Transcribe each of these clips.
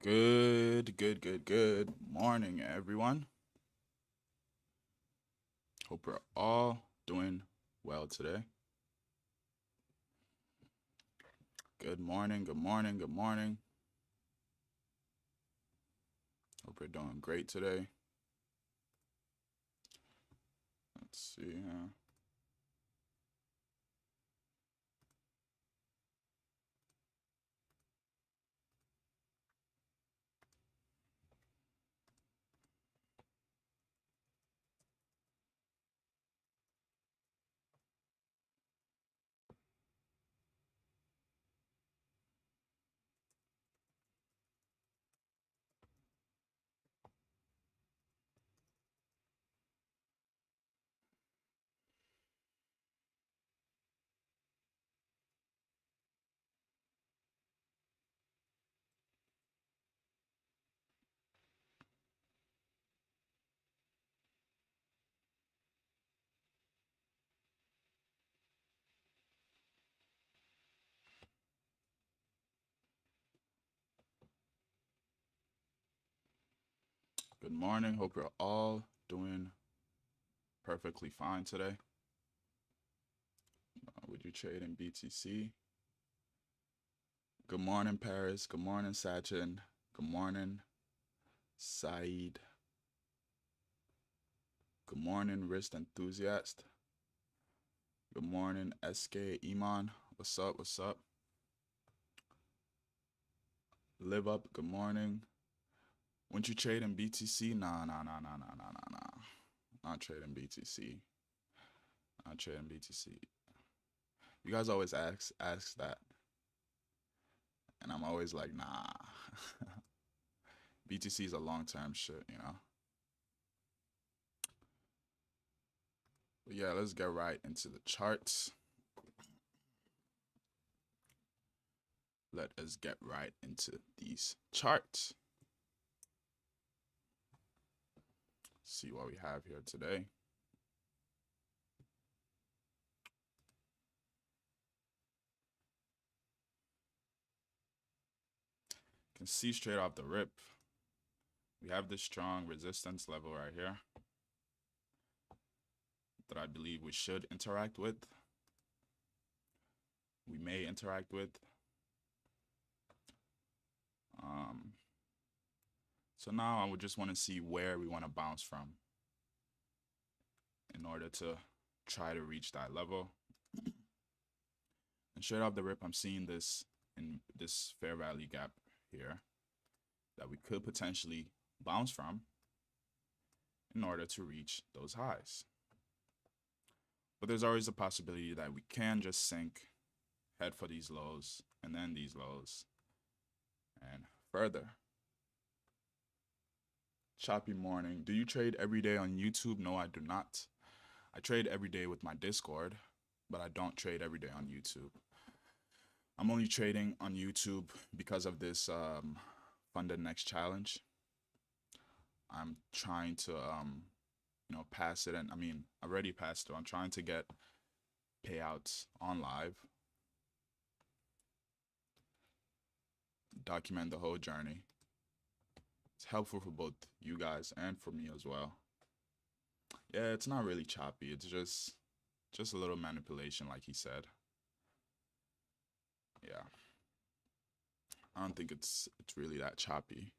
Good morning, everyone. Hope we're all doing well today. Good morning. Hope we're doing great today. Let's see here. Good morning. Hope we're all doing perfectly fine today. Would you trade in BTC? Good morning, Paris. Good morning, Sachin. Good morning, Saeed. Good morning, Wrist Enthusiast. Good morning, SK Iman. What's up? Live Up, good morning. Wouldn't you trade in BTC? Nah. Not trading BTC. Not trading BTC. You guys always ask that. And I'm always like, nah. BTC is a long-term shit, you know? But yeah, let's get right into the charts. Let us get right into these charts. See what we have here today. You can see straight off the rip, we have this strong resistance level right here that I believe we should interact with. We may interact with. So now I would just want to see where we want to bounce from in order to try to reach that level. And straight off the rip, I'm seeing this in this fair value gap here that we could potentially bounce from in order to reach those highs. But there's always a possibility that we can just sink, head for these lows, and then these lows, and further. Choppy morning. Do you trade every day on YouTube? No, I do not. I trade every day with my Discord, but I don't trade every day on YouTube. I'm only trading on YouTube because of this Fundednext challenge. I'm trying to pass it, and I mean, I already passed it. I'm trying to get payouts on live, document the whole journey. It's helpful for both you guys and for me as well. Yeah, it's not really choppy. It's just a little manipulation, like he said. Yeah, I don't think it's really that choppy.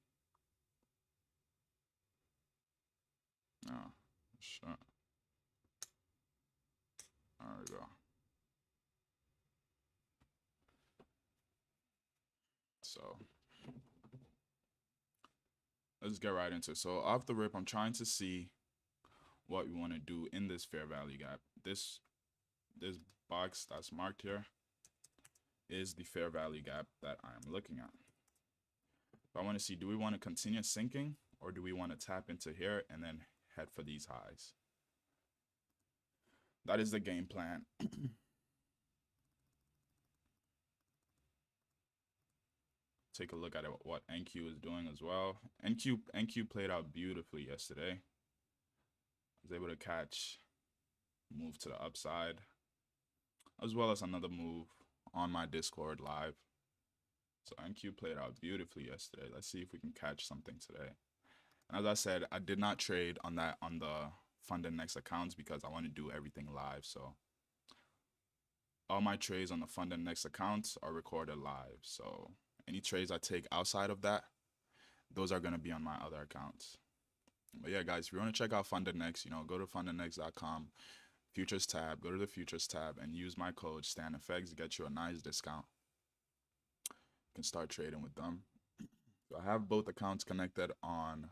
Oh, sure. There we go. So let's get right into it. So off the rip, I'm trying to see what we want to do in this fair value gap. This box that's marked here is the fair value gap that I'm looking at. So I want to see, do we want to continue sinking, or do we want to tap into here and then head for these highs? That is the game plan. Take a look at what NQ is doing as well. NQ played out beautifully yesterday. I was able to catch move to the upside, as well as another move on my Discord live. So NQ played out beautifully yesterday. Let's see if we can catch something today. And as I said, I did not trade on the Fundednext accounts because I want to do everything live. So all my trades on the Fundednext accounts are recorded live. So any trades I take outside of that, those are going to be on my other accounts. But yeah, guys, if you want to check out Fundednext, go to fundednext.com, Futures tab, go to the Futures tab, and use my code STANFX to get you a nice discount. You can start trading with them. So I have both accounts connected on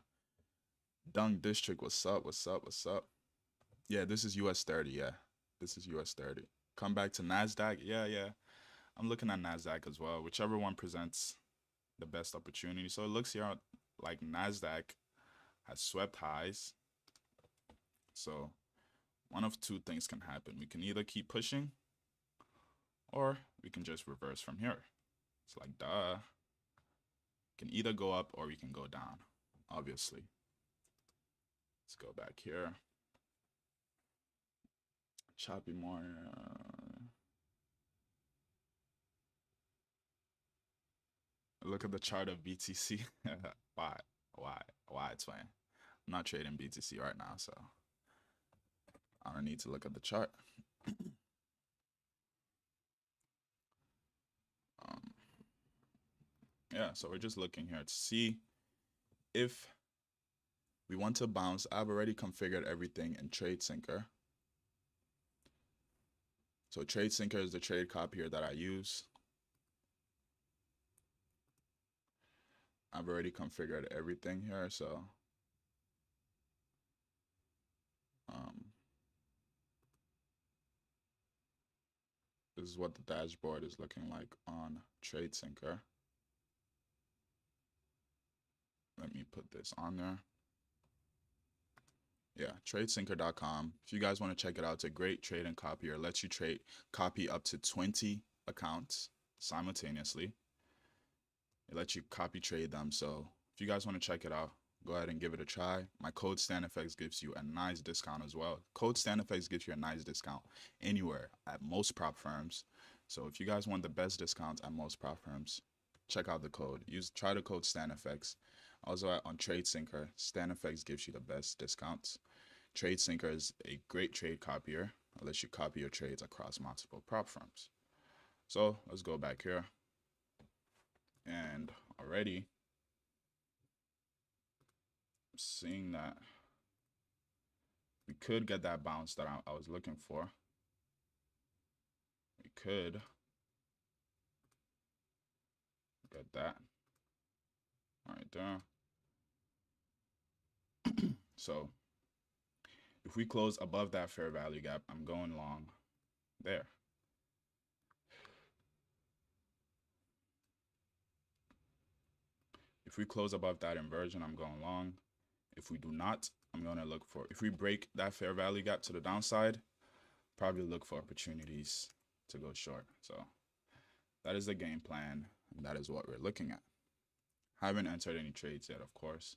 Dung District. What's up? What's up? What's up? Yeah, this is US 30. Yeah, this is US 30. Come back to NASDAQ. Yeah. I'm looking at NASDAQ as well, whichever one presents the best opportunity. So it looks here like NASDAQ has swept highs. So one of two things can happen. We can either keep pushing or we can just reverse from here. It's like, duh. Can either go up or we can go down, obviously. Let's go back here. Choppy more. Look at the chart of BTC. Why, twin? I'm not trading BTC right now, so I don't need to look at the chart. Yeah, so we're just looking here to see if we want to bounce. I've already configured everything in TradeSync. So TradeSync is the trade copier that I use. I've already configured everything here, so this is what the dashboard is looking like on TradeSync. Let me put this on there. Yeah, tradesinker.com. If you guys want to check it out, it's a great trading copier. It lets you copy up to 20 accounts simultaneously. It lets you copy trade them. So if you guys want to check it out, go ahead and give it a try. My code STANFX gives you a nice discount as well. Code STANFX gives you a nice discount anywhere at most prop firms. So if you guys want the best discounts at most prop firms, check out the code. Try the code STANFX. Also on TradeSync, STANFX gives you the best discounts. TradeSync is a great trade copier. It lets you copy your trades across multiple prop firms. So let's go back here. And already seeing that we could get that bounce that I was looking for. We could get that right there. So if we close above that fair value gap, I'm going long there. If we close above that inversion, I'm going long. If we do not, I'm going to look for, if we break that fair value gap to the downside, probably look for opportunities to go short. So that is the game plan, and that is what we're looking at. Haven't entered any trades yet, of course.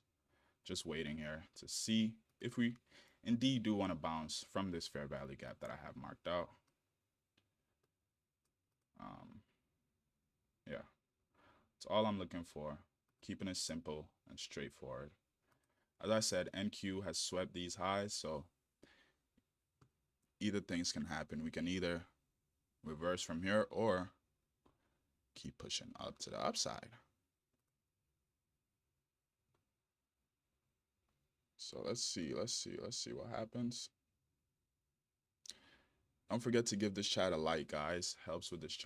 Just waiting here to see if we indeed do want to bounce from this fair value gap that I have marked out. Yeah, that's all I'm looking for. Keeping it simple and straightforward. As I said, NQ has swept these highs, so either things can happen. We can either reverse from here or keep pushing up to the upside. So let's see what happens. Don't forget to give this chat a like, guys. Helps with this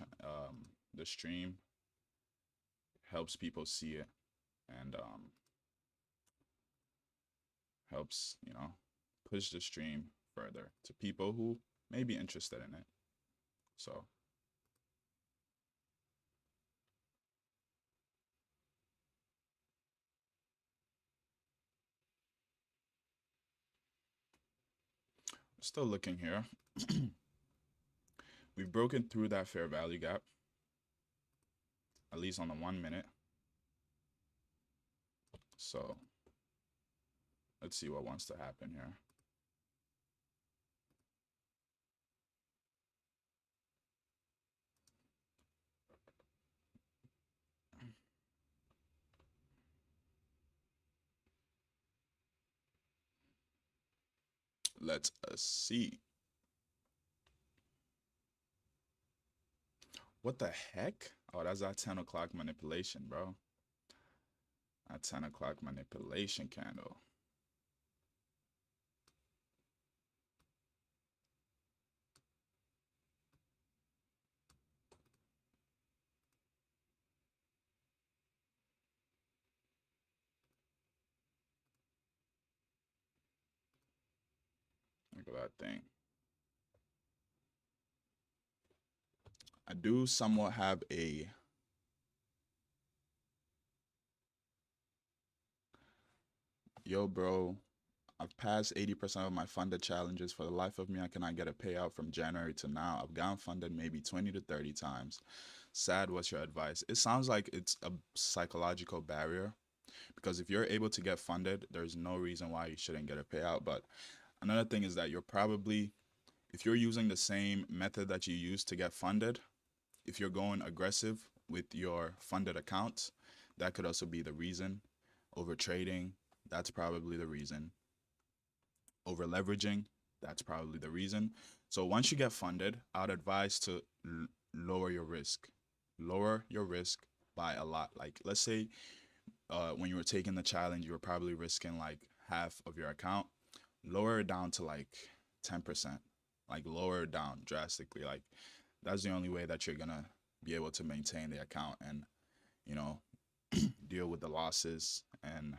the stream. Helps people see it, and helps, push the stream further to people who may be interested in it. So still looking here. We've broken through that fair value gap, at least on the 1 minute. So let's see what wants to happen here. Let's see. What the heck? Oh, that's that 10 o'clock manipulation, bro. That 10 o'clock manipulation candle. Look at that thing. I do somewhat have a yo, bro. I've passed 80% of my funded challenges. For the life of me, I cannot get a payout from January to now. I've gotten funded maybe 20 to 30 times. Sad, what's your advice? It sounds like it's a psychological barrier because if you're able to get funded, there's no reason why you shouldn't get a payout. But another thing is that you're probably, if you're using the same method that you use to get funded, if you're going aggressive with your funded accounts, that could also be the reason. Over trading, that's probably the reason. Over leveraging, that's probably the reason. So once you get funded, I'd advise to lower your risk. Lower your risk by a lot. Like, let's say when you were taking the challenge, you were probably risking like half of your account. Lower it down to like 10%. Like, lower it down drastically. Like, that's the only way that you're gonna be able to maintain the account and, you know, deal with the losses and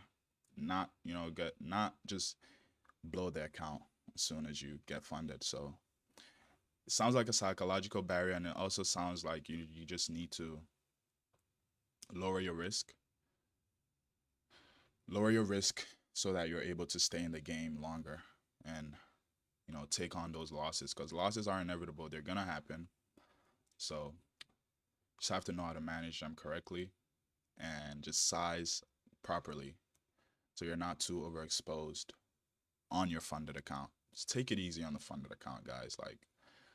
not, you know, not just blow the account as soon as you get funded. So it sounds like a psychological barrier, and it also sounds like you just need to lower your risk. Lower your risk so that you're able to stay in the game longer and, you know, take on those losses, because losses are inevitable. They're gonna happen. So just have to know how to manage them correctly and just size properly so you're not too overexposed on your funded account. Just take it easy on the funded account, guys. Like,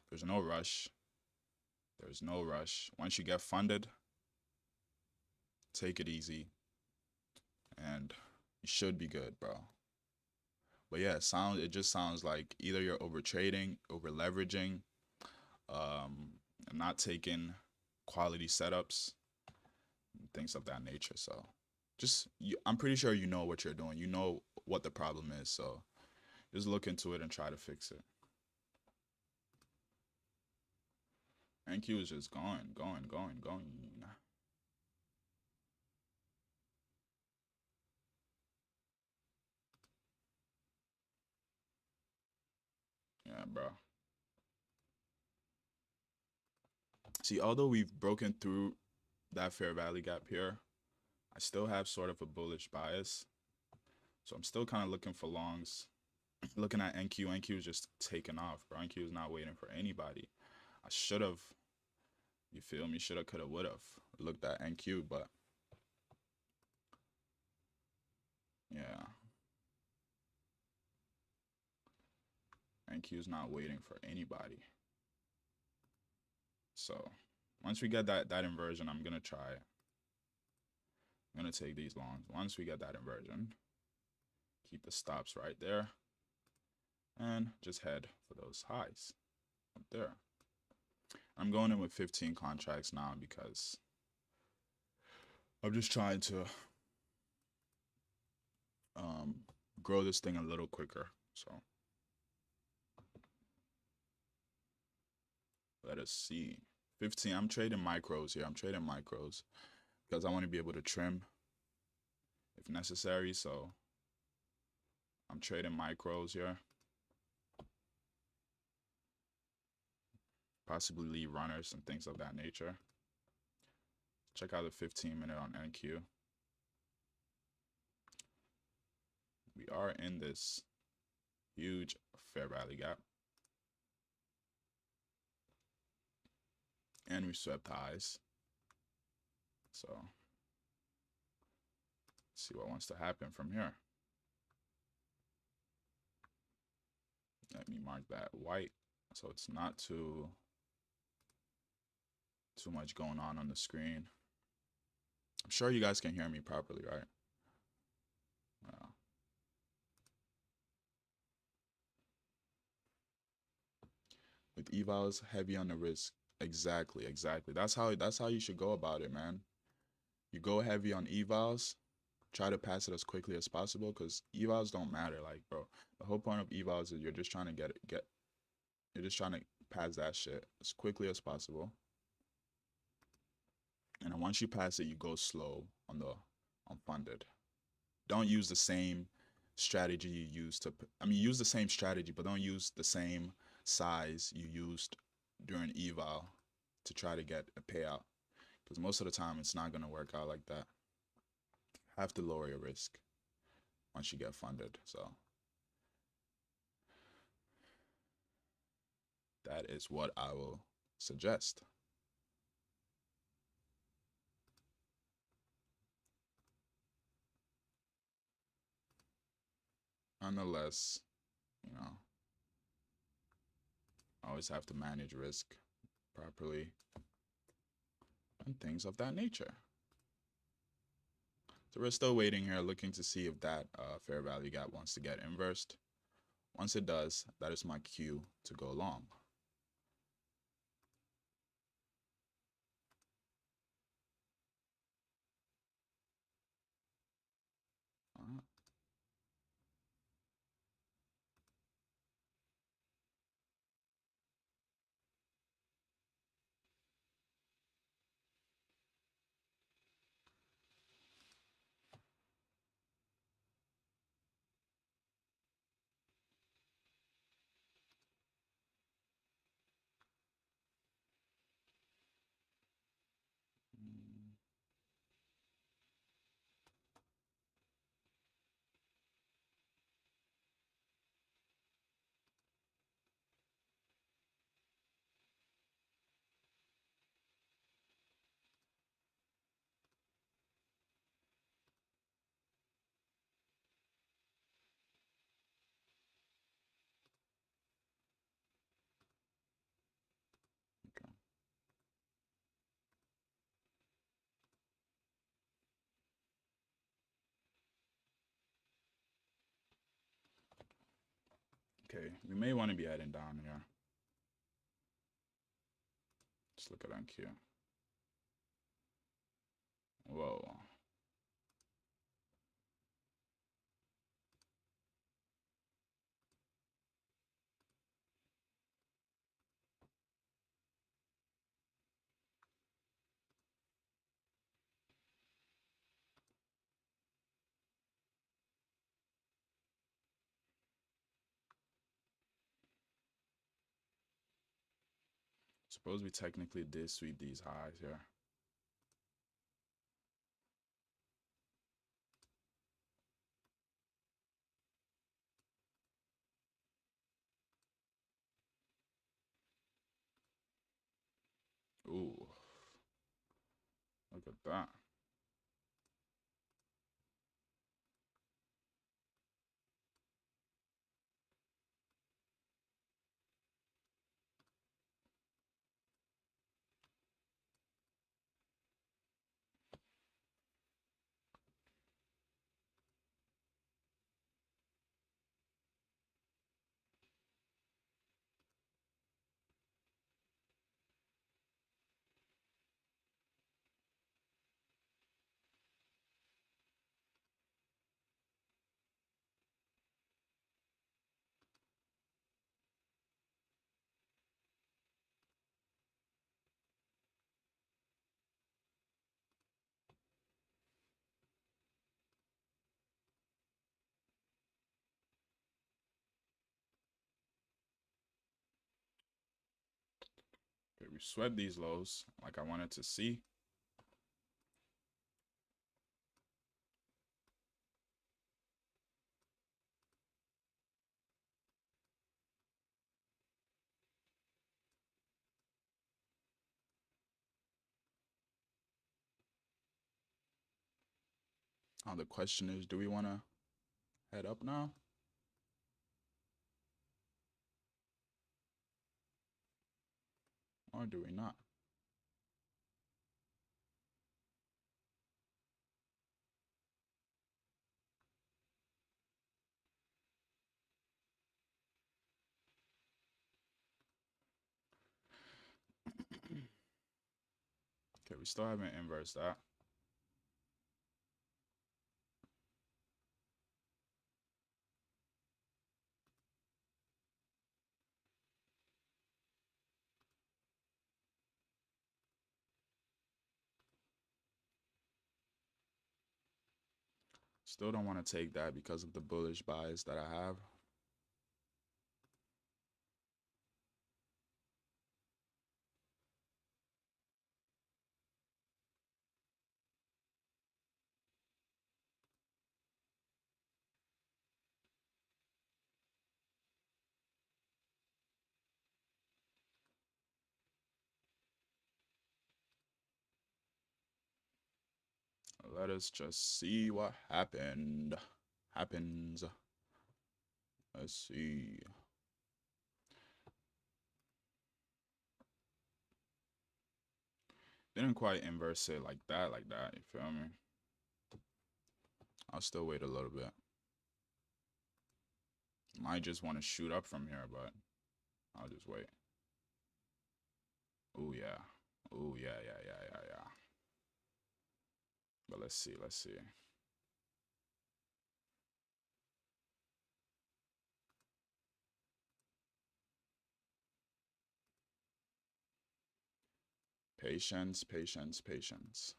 there's no rush. There's no rush. Once you get funded, take it easy and you should be good, bro. But yeah, it just sounds like either you're over trading, over leveraging, and not taking quality setups, things of that nature. So I'm pretty sure you know what you're doing. You know what the problem is. So just look into it and try to fix it. NQ is just going. Yeah, bro. See, although we've broken through that fair value gap here, I still have sort of a bullish bias. So I'm still kind of looking for longs. Looking at NQ, NQ is just taking off, bro. NQ is not waiting for anybody. I should have, you feel me? Should have, could have, would have looked at NQ, but yeah. NQ is not waiting for anybody. So once we get that inversion, I'm gonna try it. I'm gonna take these longs. Once we get that inversion, keep the stops right there, and just head for those highs up there. I'm going in with 15 contracts now because I'm just trying to grow this thing a little quicker. So let us see. 15. I'm trading micros here. I'm trading micros because I want to be able to trim if necessary. So I'm trading micros here. Possibly lead runners and things of that nature. Check out the 15-minute on NQ. We are in this huge fair value gap. And we swept highs. So let's see what wants to happen from here. Let me mark that white so it's not too much going on the screen. I'm sure you guys can hear me properly, right? evals, heavy on the risk. Exactly, exactly. That's how you should go about it, man. You go heavy on evals, try to pass it as quickly as possible because evals don't matter. Like, bro, the whole point of evals is you're just trying to you're just trying to pass that shit as quickly as possible. And then once you pass it, you go slow on the on funded. Don't use the same strategy you used to. I mean, use the same strategy, but don't use the same size you used during eval to try to get a payout. Because most of the time, it's not gonna work out like that. Have to lower your risk once you get funded. So that is what I will suggest. Nonetheless, you know, always have to manage risk properly and things of that nature. So we're still waiting here, looking to see if that fair value gap wants to get inversed. Once it does, that is my cue to go long. Okay. Okay, we may want to be heading down here. Let's look at NQ. Whoa. Suppose we technically did sweep these highs here. Ooh. Look at that. Okay, we swept these lows like I wanted to see. Now the question is, do we want to head up now? Or do we not? we still haven't inversed that. Still don't want to take that because of the bullish bias that I have. Let us just see what happens. Let's see. Didn't quite inverse it like that, you feel me? I'll still wait a little bit. Might just want to shoot up from here, but I'll just wait. Oh yeah. Oh yeah. But let's see. Patience.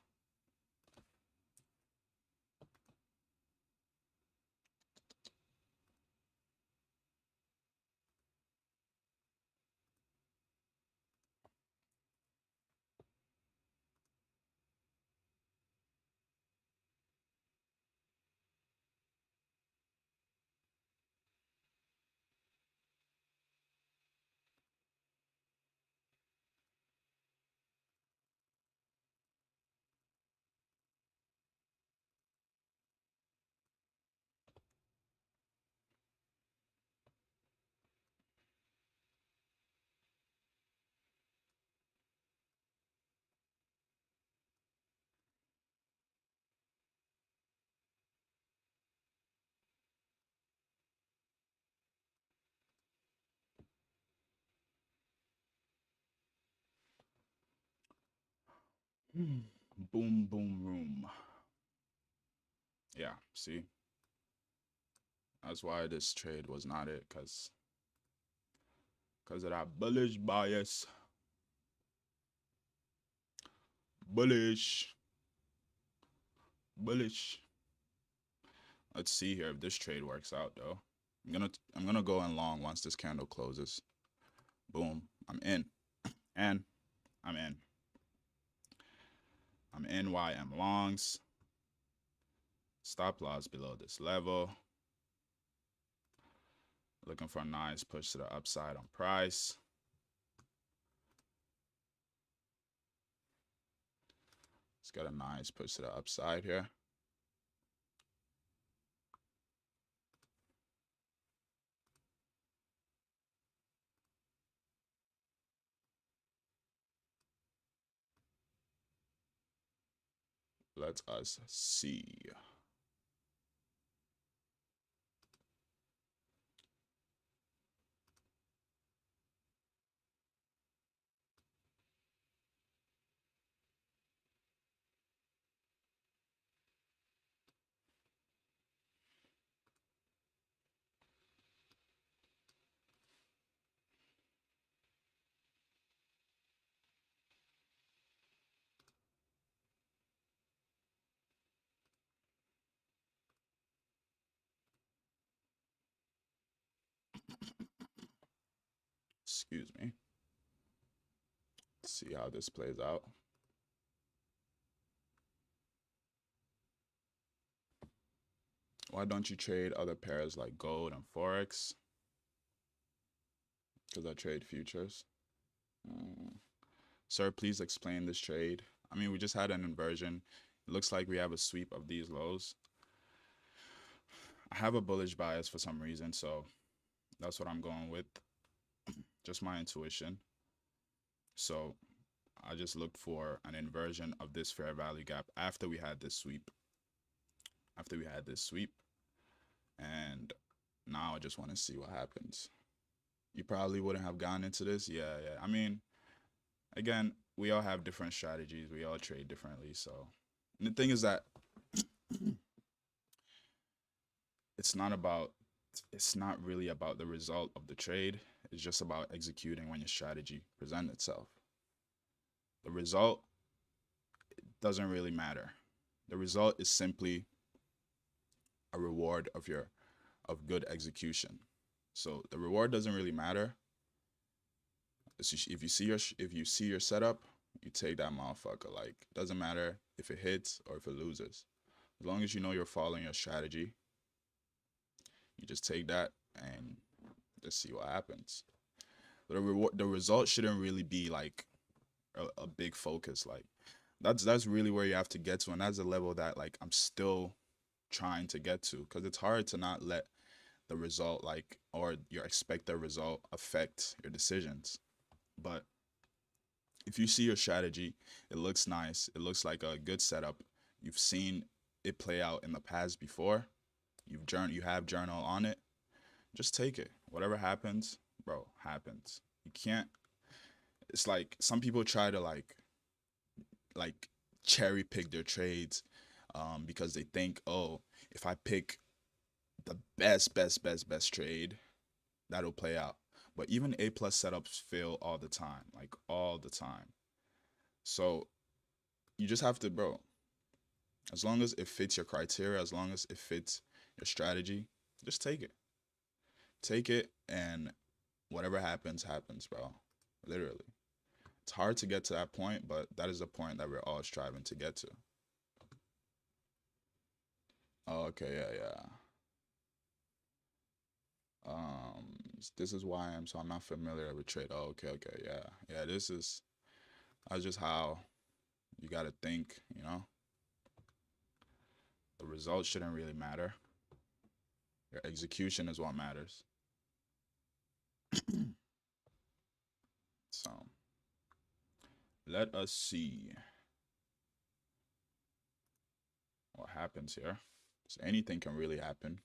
Boom room. Yeah, see? That's why this trade was not it, because of that bullish bias. Bullish. Let's see here if this trade works out though. I'm gonna go in long once this candle closes. Boom. I'm in. And I'm in. I'm NYM longs. Stop loss below this level. Looking for a nice push to the upside on price. It's got a nice push to the upside here. Let us see. Excuse me. Let's see how this plays out. Why don't you trade other pairs like gold and forex? Because I trade futures. Sir, please explain this trade. I mean, we just had an inversion. It looks like we have a sweep of these lows. I have a bullish bias for some reason, so that's what I'm going with. Just my intuition. So I just looked for an inversion of this fair value gap after we had this sweep. And now I just want to see what happens. You probably wouldn't have gone into this. Yeah. I mean, again, we all have different strategies. We all trade differently. So and the thing is that it's not about it's not really about the result of the trade. It's just about executing when your strategy presents itself. The result doesn't really matter. The result is simply a reward of good execution. So the reward doesn't really matter. If you see your setup, you take that motherfucker. Like, doesn't matter if it hits or if it loses. As long as you know you're following your strategy, you just take that and just see what happens. The result shouldn't really be like a big focus. Like that's really where you have to get to, and that's a level that like I'm still trying to get to, because it's hard to not let the result like or your expected result affect your decisions. But if you see your strategy, it looks nice, it looks like a good setup, you've seen it play out in the past before, you have journal on it, just take it. Whatever happens, bro, happens. You can't, it's like some people try to like cherry pick their trades, because they think, oh, if I pick the best trade, that'll play out. But even A plus setups fail all the time, like all the time. So you just have to, bro, as long as it fits your criteria, as long as it fits your strategy, just take it. Take it, and whatever happens, happens, bro. Literally. It's hard to get to that point, but that is the point that we're all striving to get to. Oh, okay, yeah. This is why I'm not familiar with trade. Oh, okay, yeah. That's just how you gotta think, you know? The results shouldn't really matter. Your execution is what matters. So let us see what happens here. So anything can really happen.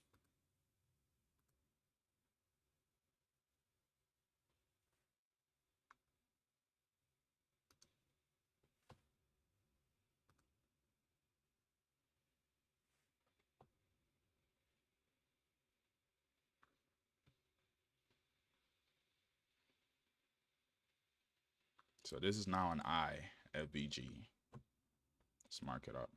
So this is now an I, FVG. Let's mark it up.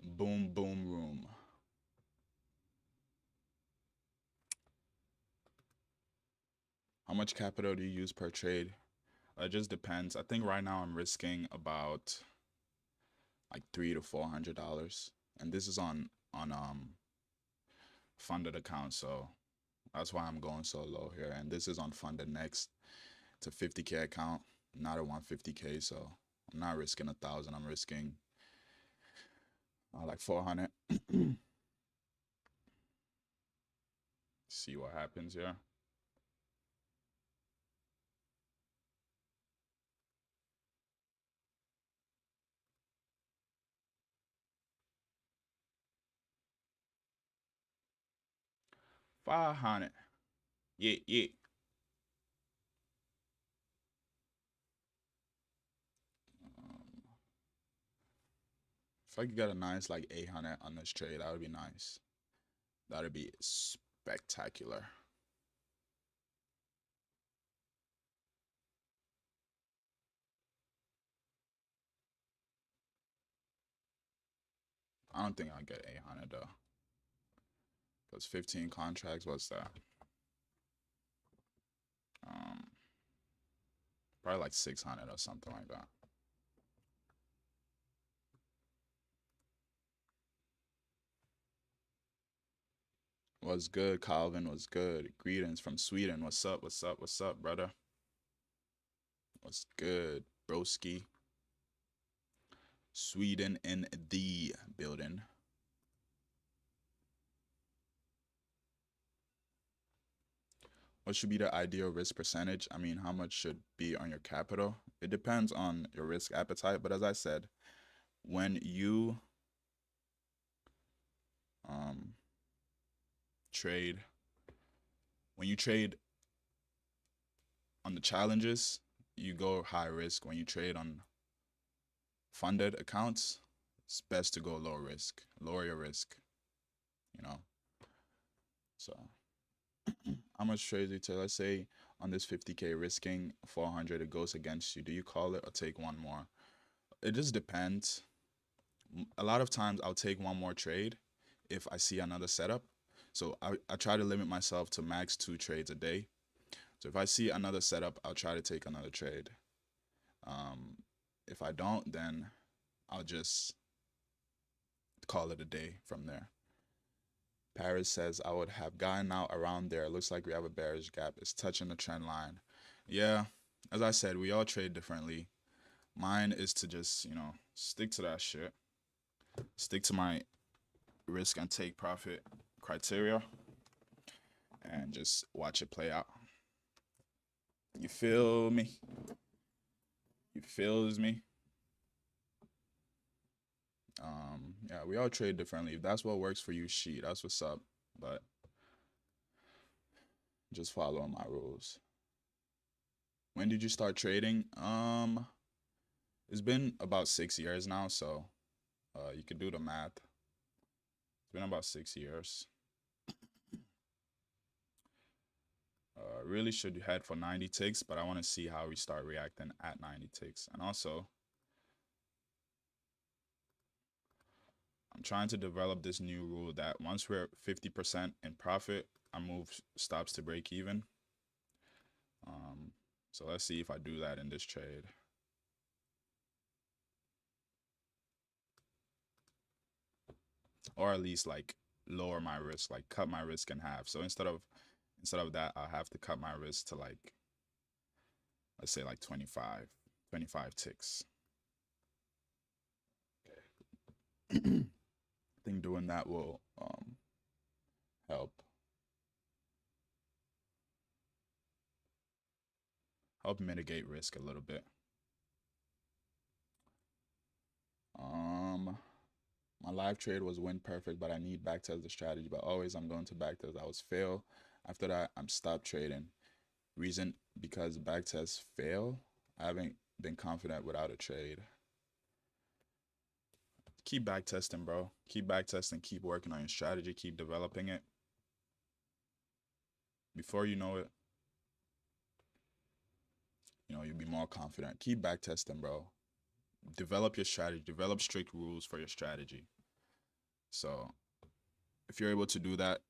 Boom, boom, room. How much capital do you use per trade? It just depends. I think right now I'm risking about like $300 to $400, and this is on funded account, so that's why I'm going so low here. And this is on Fundednext. It's a 50K account, not a 150K, so I'm not risking 1,000. I'm risking like 400. See what happens here. $500. Yeah. If I could get a nice like 800 on this trade, that would be nice. That would be spectacular. I don't think I'll get 800 though. Because 15 contracts, what's that? Probably like 600 or something like that. What's good, Calvin? What's good? Greetings from Sweden. What's up, brother? What's good, broski? Sweden in the building. what should be the ideal risk percentage? I mean, how much should be on your capital? It depends on your risk appetite, but as I said, when you um, trade, when you trade on the challenges, you go high risk. When you trade on funded accounts, it's best to go low risk, lower your risk, you know. So how much trades you take? Let's say on this 50K risking 400, it goes against you. Do you call it or take one more? It just depends. A lot of times I'll take one more trade if I see another setup. So I try to limit myself to max 2 trades a day. So if I see another setup, I'll try to take another trade. If I don't, then I'll just call it a day from there. Paris says, I would have gotten out around there. It looks like we have a bearish gap. It's touching the trend line. Yeah, as I said, we all trade differently. Mine is to just, stick to that shit. Stick to my risk and take profit criteria and just watch it play out. You feel me? You feels me? Yeah, we all trade differently. If that's what works for you, shit, that's what's up. But just follow my rules. When did you start trading? It's been about 6 years now, so you could do the math. It's been about 6 years. Really should head for 90 ticks, but I want to see how we start reacting at 90 ticks. And also, I'm trying to develop this new rule that once we're 50% in profit, our move stops to break even. So let's see if I do that in this trade. Or at least like lower my risk, like cut my risk in half. So instead of that, I'll have to cut my risk to like, let's say like 25 ticks. I think doing that will help mitigate risk a little bit. My live trade was win perfect, but I need backtest the strategy. But always I'm going to backtest. I was fail. After that, I'm stopped trading. Reason because backtests fail. I haven't been confident without a trade. Keep backtesting, bro. Keep backtesting. Keep working on your strategy. Keep developing it. Before you know it, you'll be more confident. Keep backtesting, bro. Develop your strategy. Develop strict rules for your strategy. So if you're able to do that,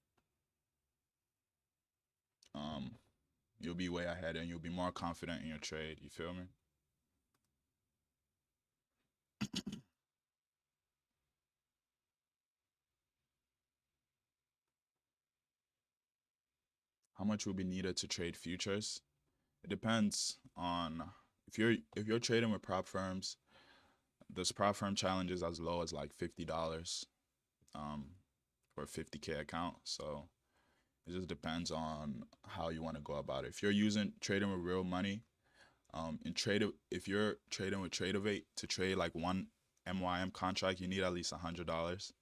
you'll be way ahead and you'll be more confident in your trade. You feel me? How much will be needed to trade futures? It depends on if you're trading with prop firms. This prop firm challenge is as low as like $50 for a 50K account. So it just depends on how you want to go about it. If you're trading with real money, if you're trading with Tradeovate to trade like one MYM contract, you need at least $100.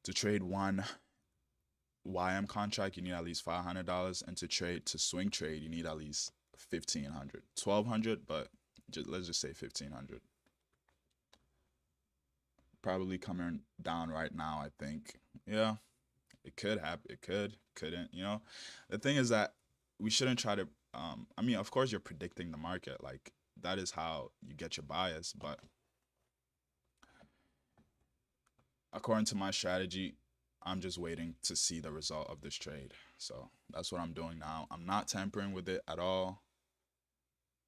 To trade one YM contract, you need at least $500, and to swing trade, you need at least $1,500, $1,200, but let's just say $1,500. Probably coming down right now, I think. Yeah, it could happen. It couldn't. The thing is that we shouldn't try to. I mean, of course, you're predicting the market. Like that is how you get your bias. But according to my strategy, I'm just waiting to see the result of this trade. So that's what I'm doing now. I'm not tampering with it at all.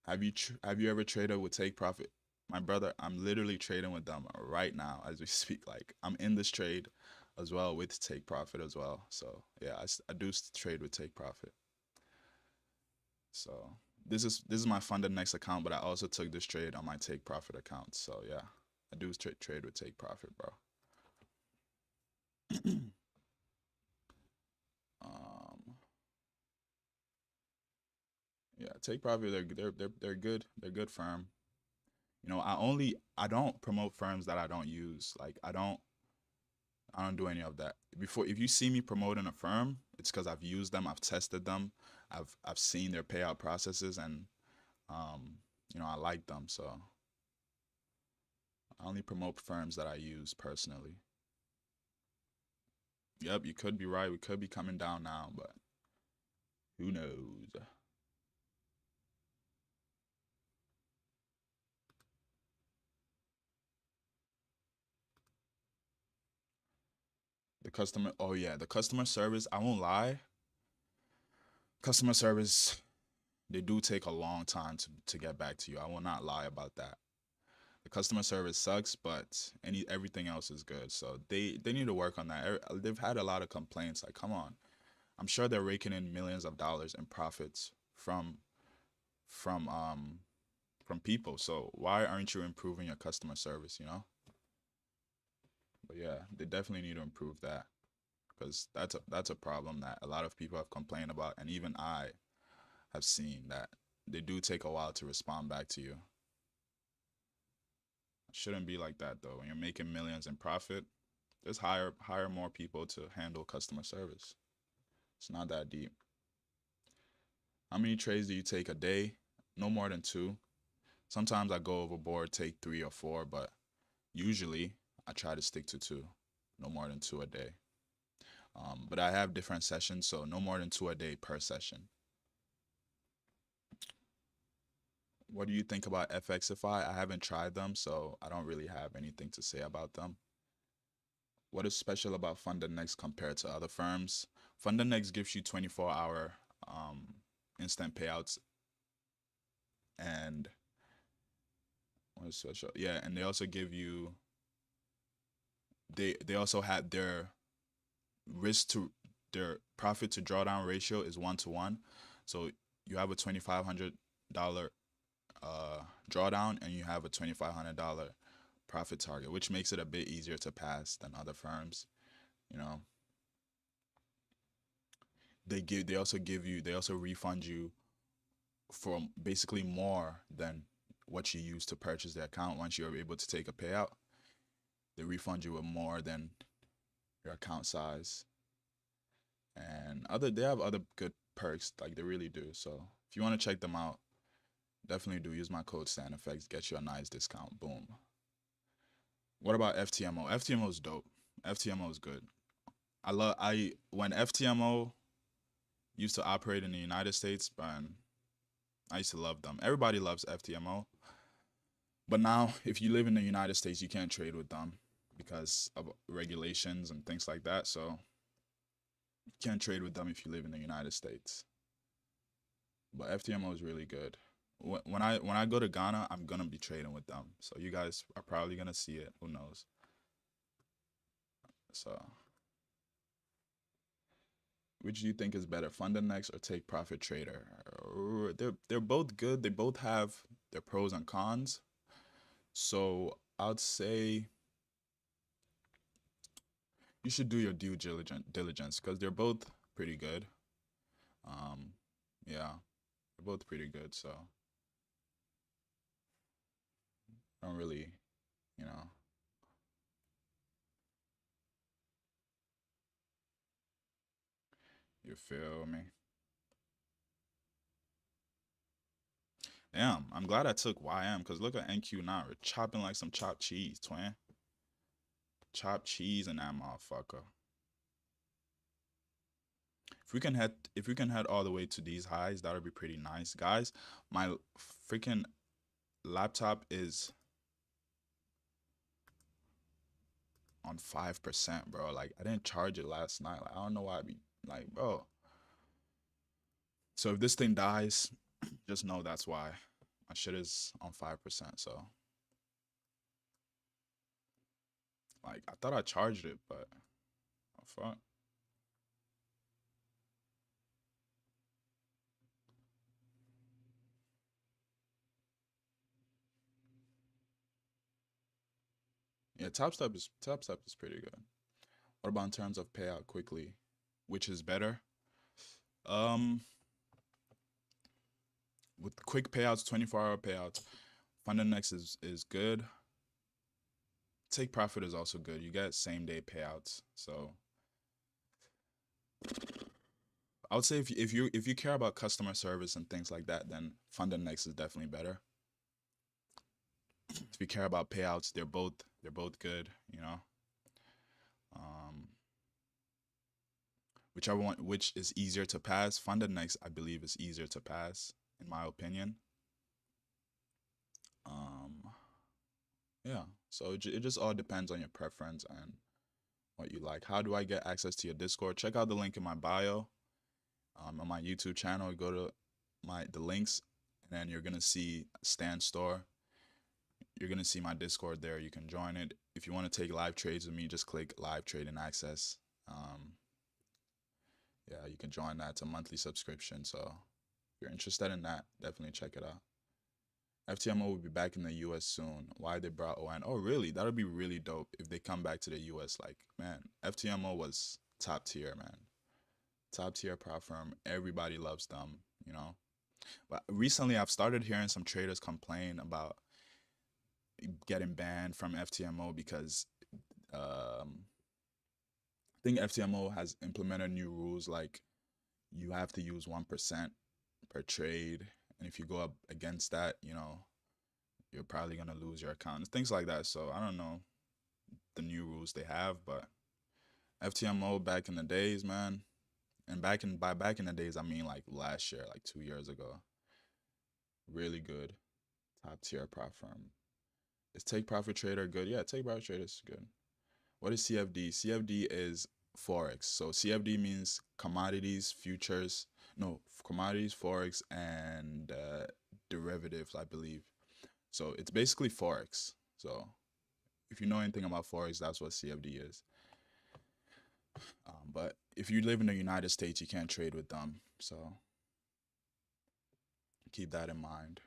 Have you ever traded with Take Profit? My brother, I'm literally trading with them right now as we speak. Like I'm in this trade as well with Take Profit as well. So yeah, I do trade with Take Profit. So this is my Fundednext account, but I also took this trade on my Take Profit account. So yeah, I do trade with Take Profit, bro. Yeah, Take Profit. They're good. They're good firm. You know, I don't promote firms that I don't use. Like I don't do any of that. Before, if you see me promoting a firm, it's because I've used them, I've tested them, I've seen their payout processes, and um, you know, I like them. So I only promote firms that I use personally. Yep, you could be right. We could be coming down now, but who knows? The customer. Oh yeah, the customer service. I won't lie. Customer service. They do take a long time to get back to you. I will not lie about that. The customer service sucks, but everything else is good. So they need to work on that. They've had a lot of complaints. Like, come on. I'm sure they're raking in millions of dollars in profits from from people. So why aren't you improving your customer service? You know. But yeah, they definitely need to improve that because that's a problem that a lot of people have complained about, and even I have seen that they do take a while to respond back to you. It shouldn't be like that though. When you're making millions in profit, just hire more people to handle customer service. It's not that deep. How many trades do you take a day? No more than two. Sometimes I go overboard, take three or four, but usually I try to stick to two. No more than two a day. But I have different sessions, so no more than two a day per session. What do you think about FXify? I haven't tried them, so I don't really have anything to say about them. What is special about Fundednext compared to other firms? Fundednext gives you 24-hour instant payouts, and what is special? Yeah, and they also give you they also had risk to their profit to drawdown ratio is 1 to 1. So you have a $2,500 drawdown and you have a $2,500 profit target, which makes it a bit easier to pass than other firms. You know, they also refund you for basically more than what you use to purchase the account. Once you're able to take a payout, they refund you with more than your account size. And they have other good perks, like they really do. So if you want to check them out, definitely do use my code STANDFX, get you a nice discount. Boom. What about FTMO? FTMO is dope. FTMO is good. I when FTMO used to operate in the United States, and I used to love them. Everybody loves FTMO. But now, if you live in the United States, you can't trade with them because of regulations and things like that. So you can't trade with them if you live in the United States. But FTMO is really good. When I go to Ghana, I'm gonna be trading with them. So you guys are probably gonna see it. Who knows? So, which do you think is better, Fundednext or Take Profit Trader? They're both good. They both have their pros and cons. So I'd say you should do your due diligence because they're both pretty good. Um, yeah, they're both pretty good. So I don't really, you know, you feel me? Damn, I'm glad I took YM because look at NQ now. We're chopping like some chopped cheese, twin. Chopped cheese in that motherfucker. If we can head all the way to these highs, that would be pretty nice. Guys, my freaking laptop is on 5%, bro. Like I didn't charge it last night. Like I don't know why I be like, bro. So if this thing dies, just know that's why. My shit is on 5%. So like I thought I charged it, but oh, fuck. Yeah, Top Step is pretty good. What about in terms of payout quickly? Which is better? Um with quick payouts, 24-hour payouts, Fundednext is good. Take profit is also good. You get same day payouts. So I would say if you care about customer service and things like that, then Fundednext is definitely better. If you care about payouts, they're both good. You know, um, whichever one which is easier to pass. Fundednext, I believe, is easier to pass in my opinion. Um, yeah. So it just all depends on your preference and what you like. How do I get access to your Discord? Check out the link in my bio. On my YouTube channel, go to the links, and then you're gonna see Stan Store. You're gonna see my Discord there. You can join it. If you want to take live trades with me, just click live trading access. Yeah, you can join that. It's a monthly subscription. So if you're interested in that, definitely check it out. FTMO will be back in the US soon. Why they brought ON? Oh, really? That would be really dope if they come back to the US. Like, man, FTMO was top tier, man. Top tier prop firm. Everybody loves them, you know. But recently, I've started hearing some traders complain about getting banned from FTMO because I think FTMO has implemented new rules like you have to use 1% per trade, and if you go up against that, you know, you're probably gonna lose your account, things like that. So I don't know the new rules they have, but FTMO back in the days, man, and back in the days, I mean like last year, like 2 years ago, really good, top tier prop firm. Is Take Profit Trader good? Yeah, Take Profit Trader is good. What is CFD? CFD is forex. So CFD means commodities, futures, no, commodities, forex, and derivatives, I believe. So it's basically forex. So if you know anything about forex, that's what CFD is. But if you live in the United States, you can't trade with them. So keep that in mind.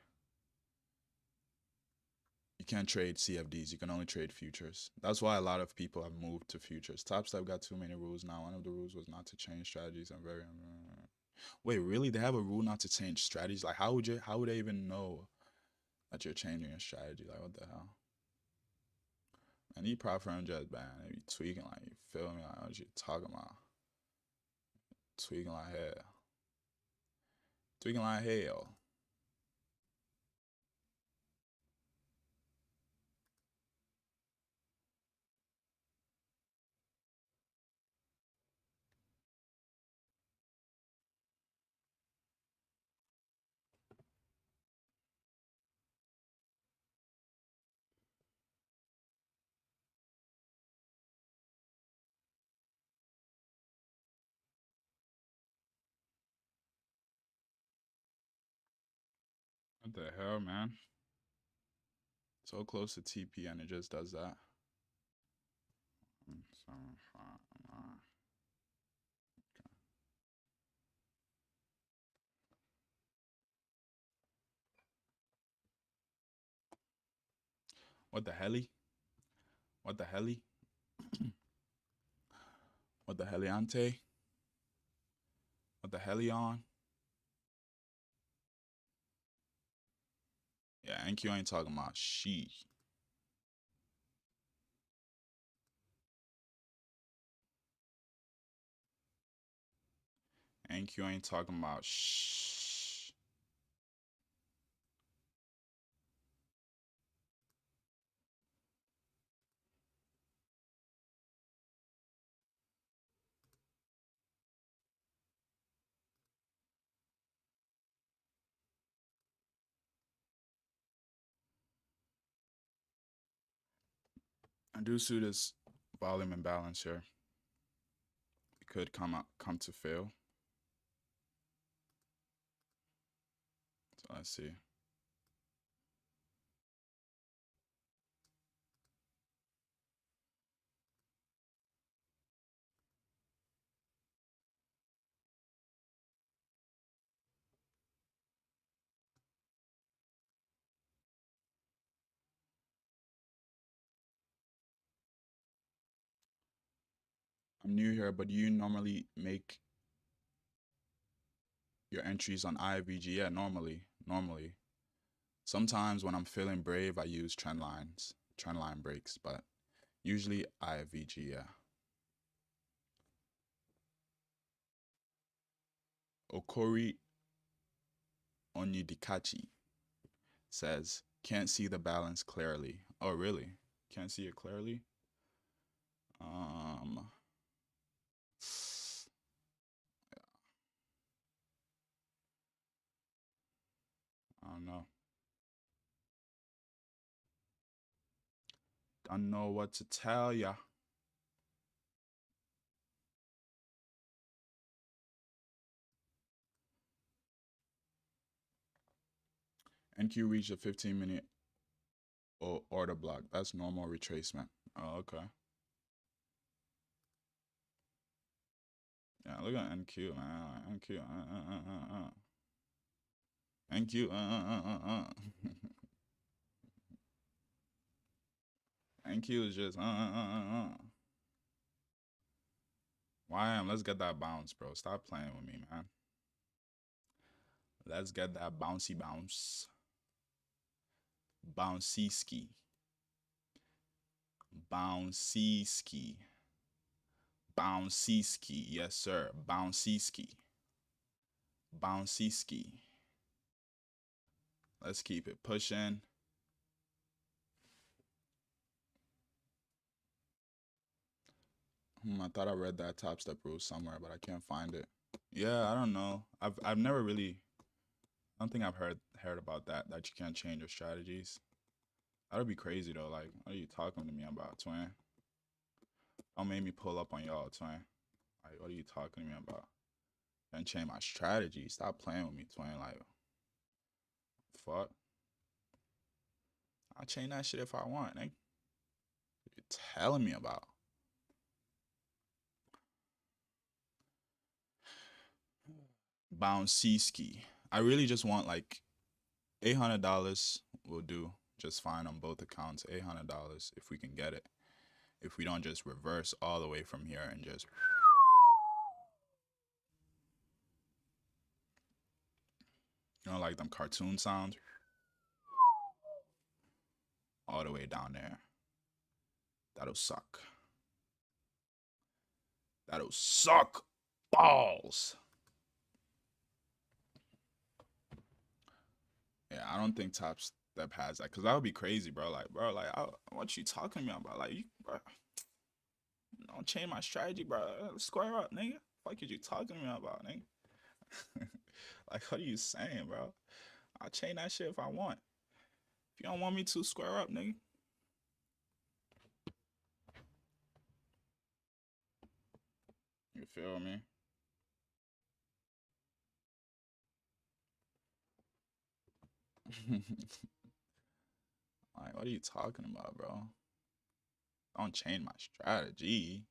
You can't trade CFDs. You can only trade futures. That's why a lot of people have moved to futures. Top Step got too many rules now. One of the rules was not to change strategies. I'm very wait, really? They have a rule not to change strategies? Like, how would they even know that you're changing your strategy? Like, what the hell? And you prop firm just bad. They be tweaking like, you feel me? Like, what you talking about? Tweaking like hell. Tweaking like hell. What the hell, man? So close to TP and it just does that. So, what the helly? What the helly? What the heliante? What the helion? Yeah, NQ ain't talking about shit. NQ ain't talking about shh. I do see this volume imbalance here. It could come to fail. So let's see. I'm new here, but do you normally make your entries on IVG? Yeah, normally. normally. Sometimes when I'm feeling brave, I use trend line breaks, but usually IVG, yeah. Okori Onyedikachi says, can't see the balance clearly. Oh, really? Can't see it clearly? Um, I don't know. Don't know what to tell ya. NQ reached a 15-minute order block. That's normal retracement. Oh, okay. Yeah, look at NQ, man. NQ, NQ, NQ is just, YM, let's get that bounce, bro. Stop playing with me, man. Let's get that bouncy bounce. Bouncy ski. Bouncy ski. Bouncy ski. Yes, sir. Bouncy ski. Bouncy ski. Let's keep it pushing. I thought I read that top step rule somewhere, but I can't find it. Yeah, I don't know. I've never really. I don't think I've heard about that you can't change your strategies. That'd be crazy though. Like, what are you talking to me about, twin? Don't make me pull up on y'all, twin. Like, what are you talking to me about? Can't change my strategy. Stop playing with me, twin. Like, fuck. I'll change that shit if I want, nigga. What you telling me about? Bouncy ski. I really just want like $800 will do just fine on both accounts. $800 if we can get it. If we don't just reverse all the way from here and just, you know, like them cartoon sounds all the way down there. That'll suck. That'll suck balls. Yeah, I don't think Top Step has that, because that would be crazy, bro. Like, what you talking to me about? Like, you, bro, don't change my strategy, bro. Square up, nigga. Fuck is you talking to me about, nigga? Like, what are you saying, bro? I'll change that shit if I want. If you don't want me to, square up, nigga. You feel me? Like, what are you talking about, bro? Don't change my strategy.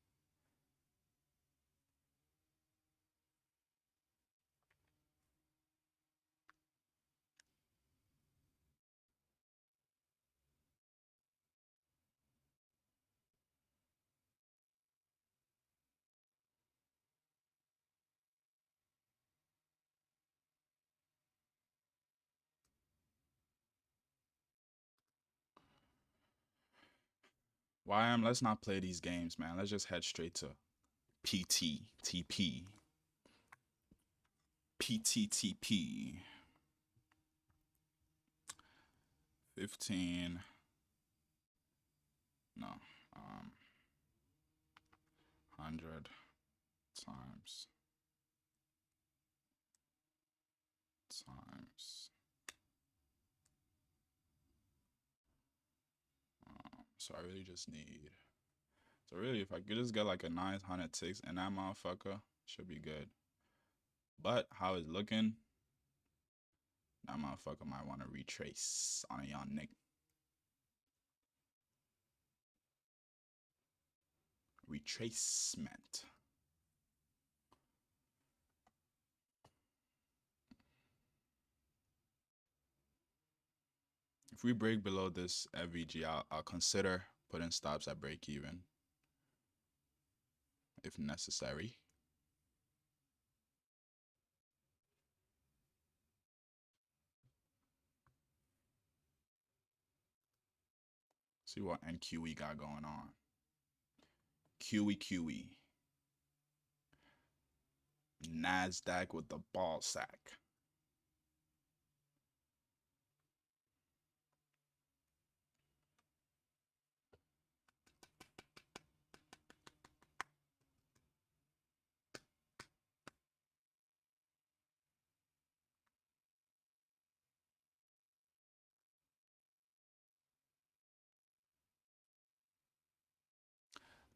YM, let's not play these games, man. Let's just head straight to PTTP. PTTP. 15. No. 100 times. So I really just need. So really, if I could just get like a 906 in that motherfucker, should be good. But how it's looking, that motherfucker might want to retrace on a young nigga. Retracement. If we break below this FVG, I'll consider putting stops at break even if necessary. See what NQE got going on. QE. NASDAQ with the ball sack.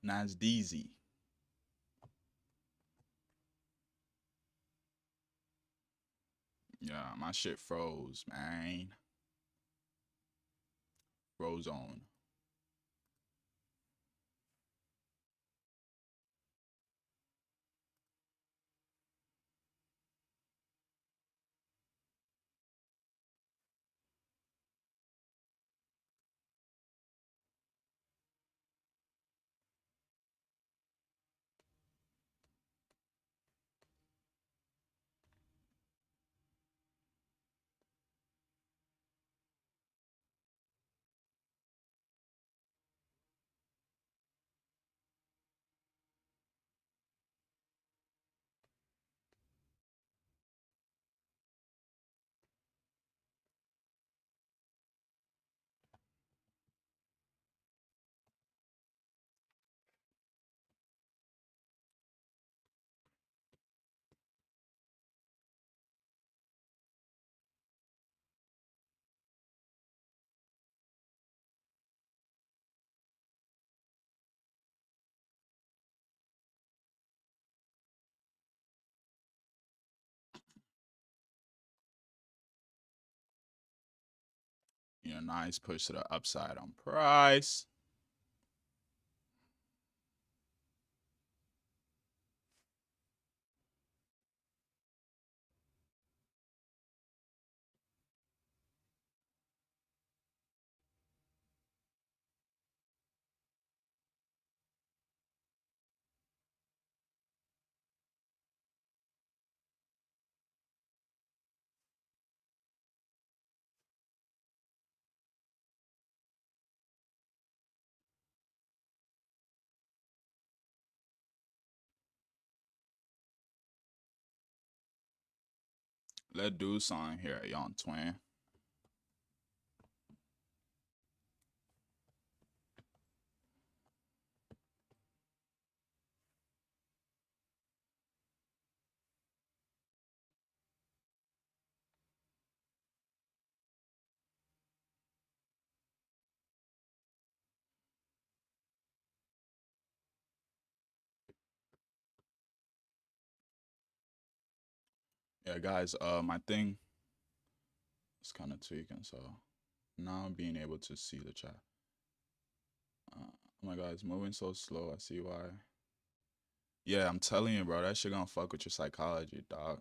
NASDZ. Yeah, my shit froze, man. Froze on. Yeah, nice push to the upside on price. Let's do something here, young twin. Yeah, guys, my thing is kind of tweaking, so now I'm being able to see the chat. Oh my god, it's moving so slow. I see why. Yeah, I'm telling you, bro, that shit gonna fuck with your psychology, dog.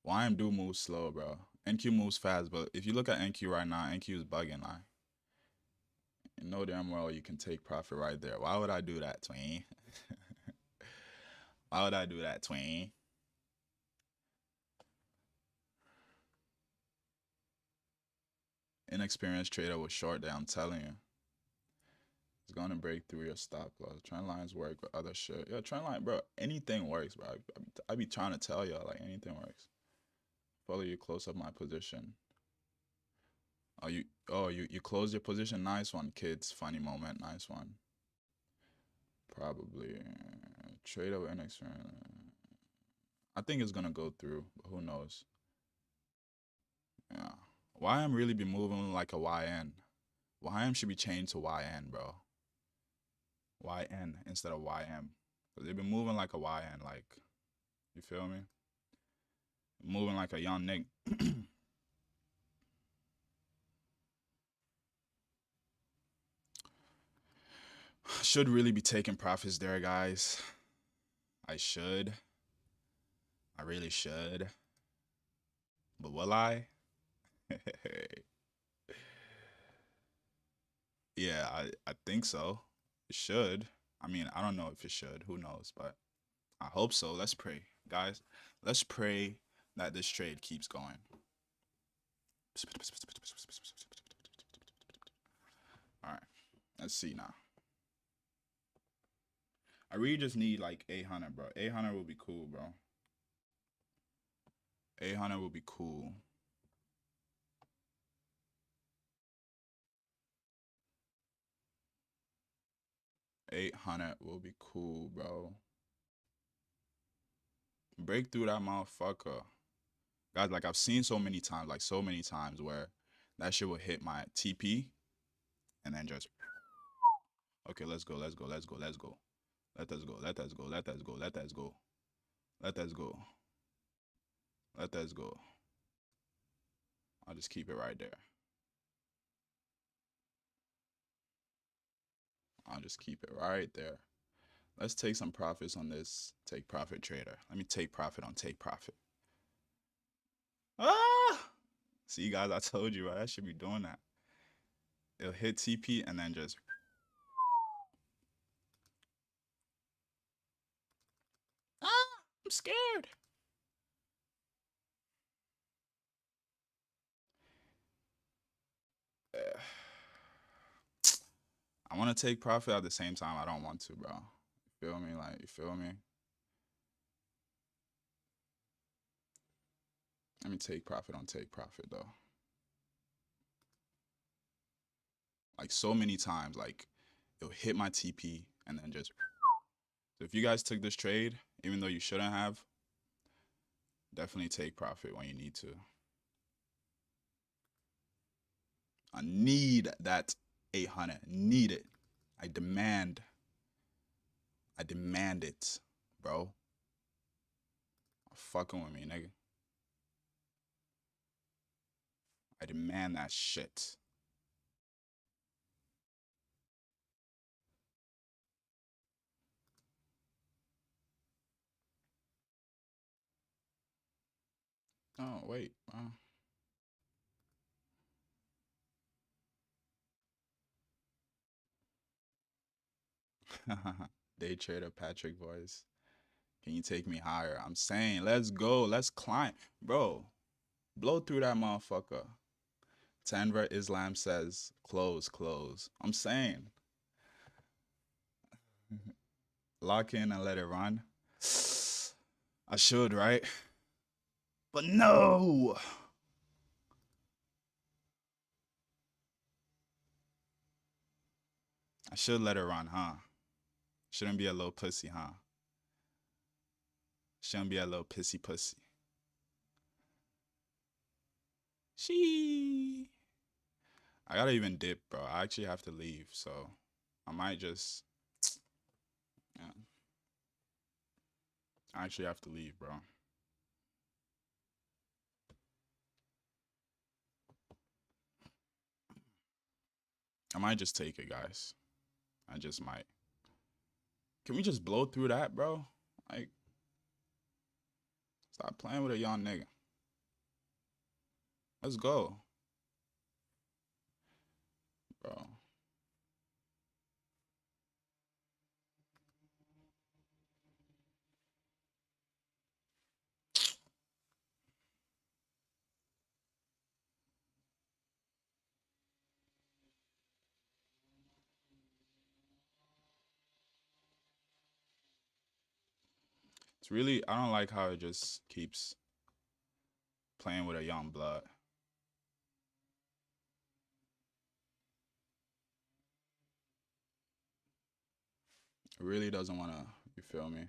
YM do move slow, bro. NQ moves fast, but if you look at NQ right now, NQ is bugging, like. You know damn well you can take profit right there. Why would I do that, tween? Why would I do that, tween? Inexperienced trader with short day, I'm telling you. It's gonna break through your stop loss. Trend lines work with other shit. Yeah, trend line, bro. Anything works, bro. I be trying to tell y'all, like, anything works. Follow you close up my position. You closed your position. Nice one, kids. Funny moment. Nice one. Probably trade over inexperienced. I think it's gonna go through, but who knows? Yeah. YM really be moving like a YN. YM should be changed to YN, bro. YN instead of YM. Cause they've been moving like a YN, like, you feel me? Moving like a young Nick. Should really be taking profits there, guys. I should. I really should. But will I? Yeah, I think so. It should. I mean, I don't know if it should. Who knows? But I hope so. Let's pray. Guys, let's pray that this trade keeps going. All right. Let's see now. I really just need like 800, bro. 800 will be cool, bro. 800 will be cool. $800 will be cool, bro. Break through that motherfucker. Guys, like I've seen so many times, where that shit will hit my TP and then just, okay, let's go. Let us go. Let us go. Let us go. Let us go. Let us go. Let us go. Let us go. Let us go. Let us go. I'll just keep it right there. I'll just keep it right there. Let's take some profits on this take profit trader. Let me take profit on take profit. Ah! See, guys, I told you, right? I should be doing that. It'll hit TP and then just... Ah! I'm scared. I want to take profit at the same time. I don't want to, bro. You feel me? Like, you feel me? Let me take profit on take profit, though. Like, so many times, like, it'll hit my TP and then just... So if you guys took this trade, even though you shouldn't have, definitely take profit when you need to. I need that 800. Need it. I demand it, bro. Fucking with me, nigga. I demand that shit. Oh, wait. Day trader Patrick voice. Can you take me higher? I'm saying, let's go. Let's climb. Bro, blow through that motherfucker. Tanver Islam says, close, close. I'm saying, lock in and let it run. I should, right? But no. I should let it run, huh? Shouldn't be a little pussy, huh? Shouldn't be a little pissy pussy. She. I gotta even dip, bro. I actually have to leave, so I might just... Yeah. I actually have to leave, bro. I might just take it, guys. I just might. Can we just blow through that, bro? Like, stop playing with a young nigga. Let's go. Bro. It's really, I don't like how it just keeps playing with a young blood. It really doesn't want to, you feel me?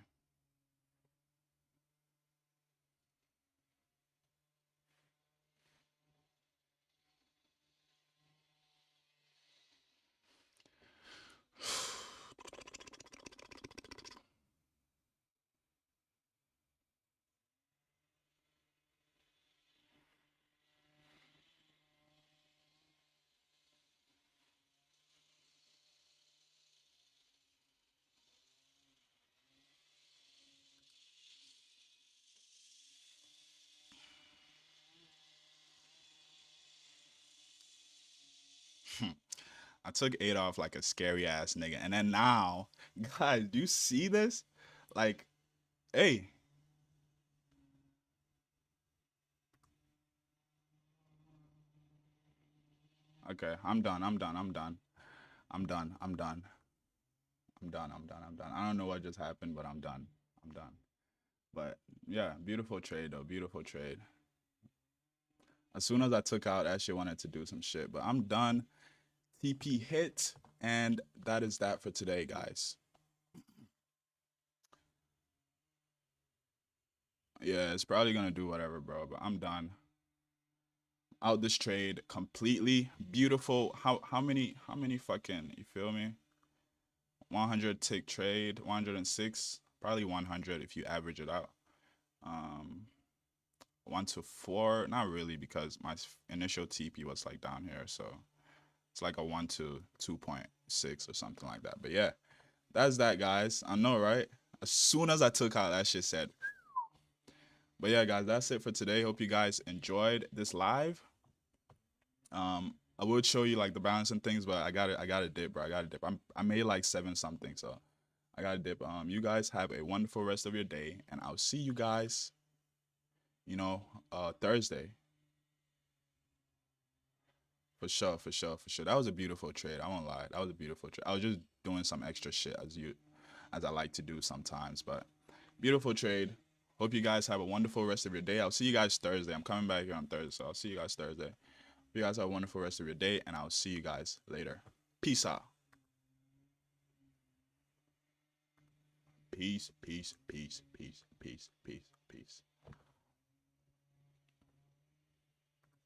I took 8 off like a scary ass nigga. And then now, guys, do you see this? Like, hey. Okay, I'm done. I'm done. I'm done. I'm done. I'm done. I'm done. I don't know what just happened, but I'm done. I'm done. But yeah, beautiful trade though. Beautiful trade. As soon as I took out, that shit wanted to do some shit. But I'm done. TP hit. And that is that for today, guys. Yeah, it's probably gonna do whatever, bro. But I'm done. Out this trade completely. Beautiful. How many fucking, you feel me? 100 tick trade, 106, probably 100 if you average it out. Um 1 to 4, not really because my initial TP was like down here, so it's like a 1 to 2.6 or something like that. But yeah, that's that, guys. I know, right? As soon as I took out, that shit said. But yeah, guys, that's it for today. Hope you guys enjoyed this live. I would show you like the balance and things, but I got a dip, bro. I got a dip. I made like 7 something, so I got a dip. You guys have a wonderful rest of your day, and I'll see you guys, Thursday. For sure, for sure, for sure. That was a beautiful trade. I won't lie. That was a beautiful trade. I was just doing some extra shit as I like to do sometimes, but beautiful trade. Hope you guys have a wonderful rest of your day. I'll see you guys Thursday. I'm coming back here on Thursday, so I'll see you guys Thursday. Hope you guys have a wonderful rest of your day, and I'll see you guys later. Peace out. Peace, peace, peace, peace, peace, peace.